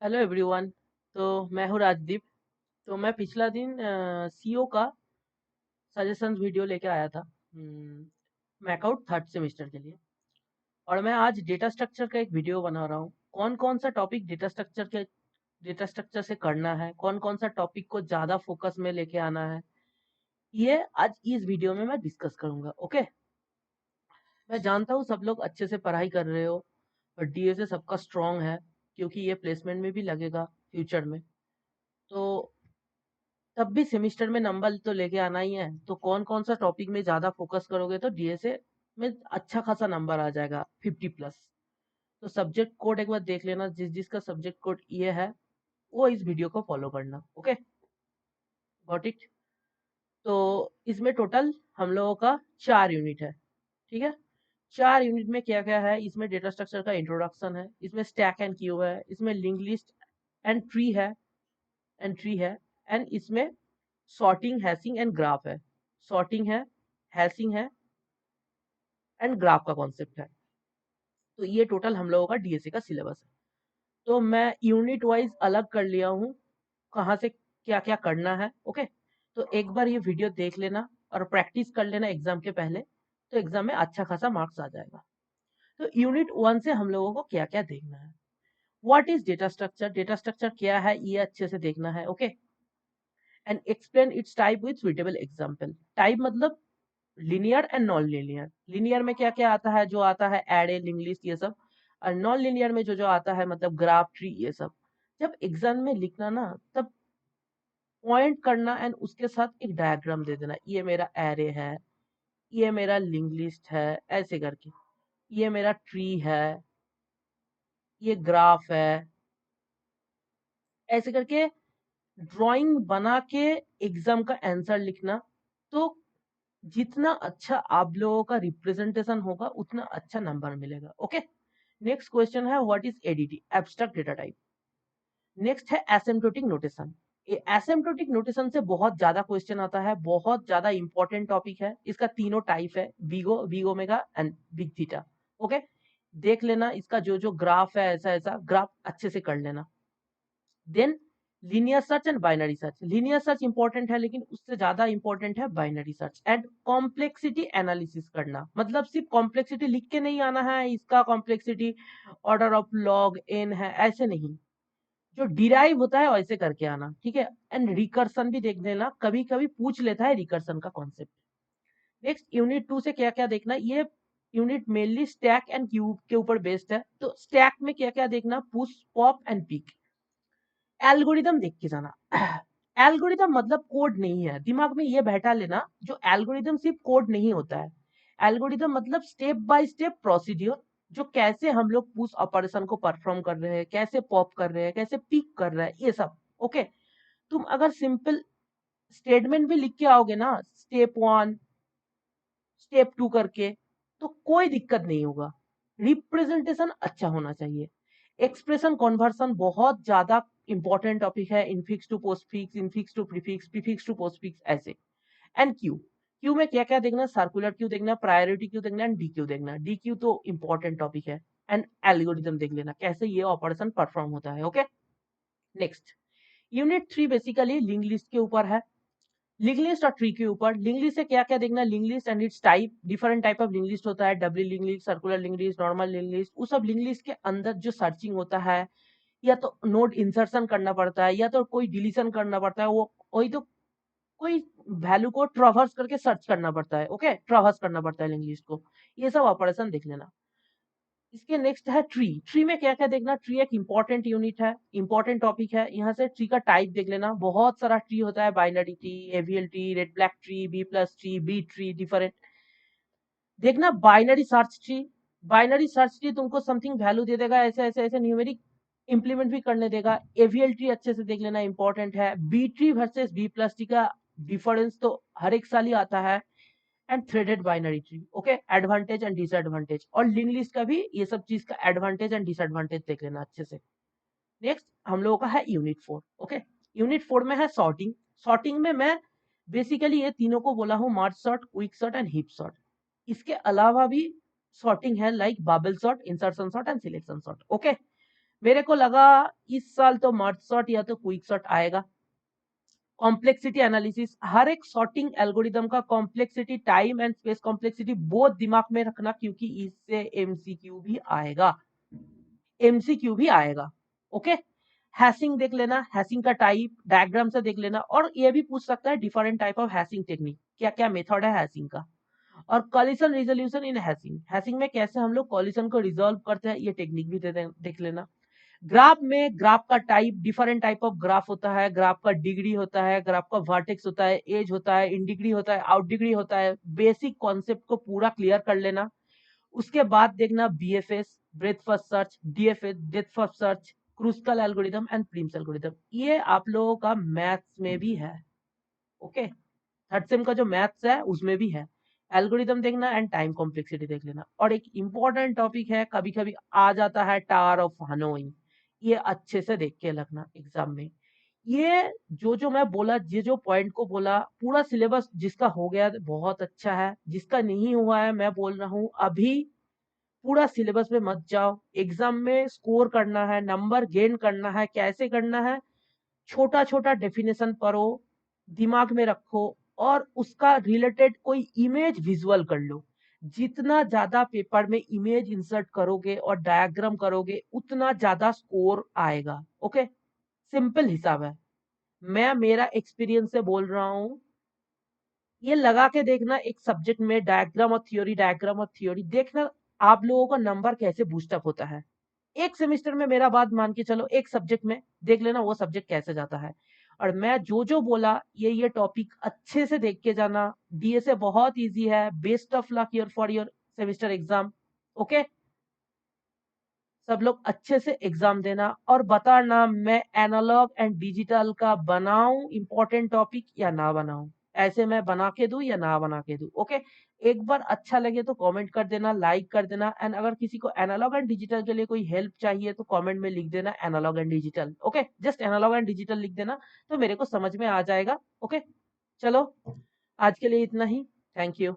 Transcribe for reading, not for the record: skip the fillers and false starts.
Hello everyone. तो मैं हूँ राजदीप। तो मैं पिछला दिन सीओ का सजेशंस वीडियो लेके आया था मैकआउट थर्ड सेमेस्टर के लिए। और मैं आज डेटा स्ट्रक्चर का एक वीडियो बना रहा हूँ। कौन कौन सा टॉपिक डेटा स्ट्रक्चर से करना है, कौन कौन सा टॉपिक को ज़्यादा फोकस में लेके आना है, ये आज इस वीडियो में मैं डिस्कस करूंगा। ओके। मैं जानता हूँ सब लोग अच्छे से पढ़ाई कर रहे हो और डीएसए सबका स्ट्रांग है, क्योंकि ये प्लेसमेंट में भी लगेगा फ्यूचर में। तो तब भी सेमेस्टर में नंबर तो लेके आना ही है, तो कौन कौन सा टॉपिक में ज्यादा फोकस करोगे तो डीएसए में अच्छा खासा नंबर आ जाएगा 50+। तो सब्जेक्ट कोड एक बार देख लेना, जिस जिसका सब्जेक्ट कोड ये है वो इस वीडियो को फॉलो करना। Okay, got it. तो इसमें टोटल हम लोगों का 4 यूनिट है, ठीक है। 4 यूनिट में क्या क्या है, इसमें डेटा स्ट्रक्चर का इंट्रोडक्शन है, इसमें स्टैक एंड क्यू है, इसमें लिंक लिस्ट एंड ट्री है, एंड इसमें सॉर्टिंग, हैशिंग एंड ग्राफ है। सॉर्टिंग है, हैशिंग है एंड ग्राफ का कॉन्सेप्ट है। तो ये टोटल हम लोगों का डीएसए का सिलेबस है। तो मैं यूनिट वाइज अलग कर लिया हूँ, कहाँ से क्या क्या करना है। ओके, तो एक बार ये वीडियो देख लेना और प्रैक्टिस कर लेना एग्जाम के पहले, तो एग्जाम में अच्छा खासा मार्क्स आ जाएगा। तो यूनिट 1 से हम लोगों को क्या क्या देखना है। What is data structure, data structure क्या है ये अच्छे से देखना है। Okay, and explain its type with suitable example. Type मतलब linear and non linear. Linear में क्या क्या आता है, जो आता है एरे, लिंक लिस्ट, ये सब। और नॉन लिनियर में जो जो आता है मतलब ग्राफ, ट्री, ये सब। जब एग्जाम में लिखना ना, तब पॉइंट करना एंड उसके साथ एक डायग्राम दे देना, ये मेरा एरे है, ये मेरा लिंक लिस्ट है, ऐसे करके, ये मेरा ट्री है, ये ग्राफ है, ऐसे करके ड्राइंग बना के एग्जाम का आंसर लिखना। तो जितना अच्छा आप लोगों का रिप्रेजेंटेशन होगा उतना अच्छा नंबर मिलेगा। ओके। नेक्स्ट क्वेश्चन है what is ADT, abstract data type. Next है एसिम्प्टोटिक नोटेशन। एसिम्प्टोटिक नोटेशन से बहुत ज्यादा क्वेश्चन आता है, बहुत ज्यादा इंपॉर्टेंट टॉपिक है। इसका तीनों टाइप है, big O, big omega and big theta. Okay, देख लेना इसका जो जो ग्राफ है, ऐसा ऐसा ग्राफ अच्छे से कर लेना। Then linear search and binary search. Linear search important है, लेकिन उससे ज्यादा इंपॉर्टेंट है binary search and complexity analysis करना। मतलब सिर्फ कॉम्प्लेक्सिटी लिख के नहीं आना है, इसका complexity order of log N है, ऐसे नहीं, जो डिराइव होता है वैसे करके आना, ठीक है। एंड रिकर्सन भी देख लेना, कभी कभी पूछ लेता है रिकर्सन का कॉन्सेप्ट। नेक्स्ट यूनिट 2 से क्या क्या देखना, ये unit mainly stack and cube के ऊपर बेस्ड है। तो स्टैक में क्या क्या देखना, push, pop and peek. Algorithm देख के जाना। एल्गोरिदम मतलब कोड नहीं है, दिमाग में ये बैठा लेना, जो एल्गोरिदम सिर्फ कोड नहीं होता है। एल्गोरिदम मतलब स्टेप बाय स्टेप प्रोसीड्यूर, जो कैसे हम लोग पुश ऑपरेशन को परफॉर्म कर रहे हैं, कैसे पॉप कर रहे हैं, कैसे पिक कर रहे हैं, ये सब। ओके, तुम अगर सिंपल स्टेटमेंट भी लिख के आओगे ना, स्टेप 1 स्टेप 2 करके, तो कोई दिक्कत नहीं होगा। रिप्रेजेंटेशन अच्छा होना चाहिए। एक्सप्रेशन कन्वर्सन बहुत ज्यादा इंपॉर्टेंट टॉपिक है। Infix to postfix, infix to prefix, prefix to postfix, ऐसे। एंड क्यू, क्यू में क्या क्या देखना, सर्कुलर क्यू देखना, प्रायोरिटी क्यू देखना एंड डी क्यू देखना। डी क्यू तो इंपॉर्टेंट टॉपिक है। एंड एल्गोरिथम देख लेना, कैसे ये ऑपरेशन परफॉर्म होता है। Okay. Next unit 3 basically link list के ऊपर है, लिंक लिस्ट और ट्री के ऊपर। लिंक लिस्ट से क्या क्या देखना, link list and it's type. Different type of link list होता है, double link list, circular link list, normal link list. उस सब लिंक लिस्ट के अंदर जो सर्चिंग होता है, या तो नोड इंसर्शन करना पड़ता है, या तो कोई डिलीशन करना पड़ता है, वो वही तो कोई वैल्यू को ट्रावर्स करके सर्च करना पड़ता है। ओके, ट्रावर्स करना पड़ता है लिंक लिस्ट को। ये सब ऑपरेशन देख लेना। इसके नेक्स्ट है ट्री। ट्री में क्या क्या देखना, ट्री एक इंपॉर्टेंट यूनिट है, इंपॉर्टेंट टॉपिक है। यहाँ से ट्री का टाइप देख लेना, बहुत सारा ट्री होता है, binary tree, AVL tree, red black tree, B plus tree, B tree, different देखना। Binary search tree, binary search tree तुमको समथिंग वैल्यू दे देगा, ऐसे ऐसे ऐसे न्यूमेरिक इंप्लीमेंट भी करने देगा। एवीएल ट्री अच्छे से देख लेना, इंपॉर्टेंट है। B tree versus B plus tree का डिफरेंस तो हर एक साल ही आता है। And threaded binary tree, okay, advantage and disadvantage. और लिंक लिस्ट का भी ये सब चीज का एडवांटेज एंड डिसएडवांटेज देख लेना अच्छे से। नेक्स्ट हम लोगों का है यूनिट 4। ओके, यूनिट 4 में है सॉर्टिंग। सॉर्टिंग में मैं बेसिकली ये तीनों को बोला हूँ, merge sort, quick sort and heap sort. इसके अलावा भी सॉर्टिंग है, like bubble sort, insertion sort and selection sort. Okay, मेरे को लगा इस साल तो मर्ज सॉर्ट या तो क्विक सॉर्ट आएगा। कॉम्प्लेक्सिटी एनालिसिस, हर एक सॉर्टिंग एल्गोरिदम का complexity, time and space complexity बहुत दिमाग में रखना, क्योंकि इससे एमसीक्यू भी आएगा, एमसीक्यू भी आएगा। ओके, हैशिंग देख लेना, हैशिंग का टाइप डायग्राम से देख लेना, और ये भी पूछ सकता है different type of hashing technique, क्या क्या मेथड है हैशिंग का। और coalition resolution in hashing, hashing में कैसे हम लोग कॉलिशन को रिजोल्व करते हैं, ये टेक्निक भी देख लेना। ग्राफ में ग्राफ का type, different type of graph होता है, ग्राफ का डिग्री होता है, ग्राफ का वर्टेक्स होता है, एज होता है, इन डिग्री होता है, आउट डिग्री होता है। बेसिक कॉन्सेप्ट को पूरा क्लियर कर लेना। उसके बाद देखना BFS, breadth first search, DFS, depth first search, Kruskal algorithm and Prim's algorithm. ये आप लोगों का मैथ्स में भी है। ओके, थर्ड सेम का जो मैथ्स है उसमें भी है। एल्गोरिदम देखना एंड टाइम कॉम्प्लेक्सिटी देख लेना। और एक इंपॉर्टेंट टॉपिक है, कभी कभी आ जाता है, टावर ऑफ हानोई, ये अच्छे से देख के रखना एग्जाम में। ये जो मैं बोला, ये जो पॉइंट को बोला, पूरा सिलेबस जिसका हो गया बहुत अच्छा है, जिसका नहीं हुआ है मैं बोल रहा हूँ अभी पूरा सिलेबस में मत जाओ। एग्जाम में स्कोर करना है, नंबर गेन करना है, कैसे करना है, छोटा छोटा डेफिनेशन पढ़ो, दिमाग में रखो, और उसका रिलेटेड कोई इमेज विजुअल कर लो। जितना ज्यादा पेपर में इमेज इंसर्ट करोगे और डायग्राम करोगे, उतना ज्यादा स्कोर आएगा। ओके, सिंपल हिसाब है, मैं मेरा एक्सपीरियंस से बोल रहा हूँ। ये लगा के देखना, एक सब्जेक्ट में डायग्राम और थ्योरी, डायग्राम और थ्योरी देखना, आप लोगों का नंबर कैसे बूस्टअप होता है। एक सेमेस्टर में, मेरा बात मान के चलो, एक सब्जेक्ट में देख लेना वो सब्जेक्ट कैसे जाता है। और मैं जो बोला, ये टॉपिक अच्छे से देख के जाना। डीएसए बहुत इजी है। Best of luck your for your semester exam. Okay, सब लोग अच्छे से एग्जाम देना और बताना मैं एनालॉग एंड डिजिटल का बनाऊं इंपॉर्टेंट टॉपिक या ना बनाऊं, ऐसे मैं बना के दूं या ना बना के दूं। ओके, एक बार अच्छा लगे तो कमेंट कर देना, लाइक कर देना, एंड अगर किसी को एनालॉग एंड डिजिटल के लिए कोई हेल्प चाहिए तो कमेंट में लिख देना analogue and digital. Okay, just analogue and digital लिख देना तो मेरे को समझ में आ जाएगा। ओके, चलो आज के लिए इतना ही। Thank you.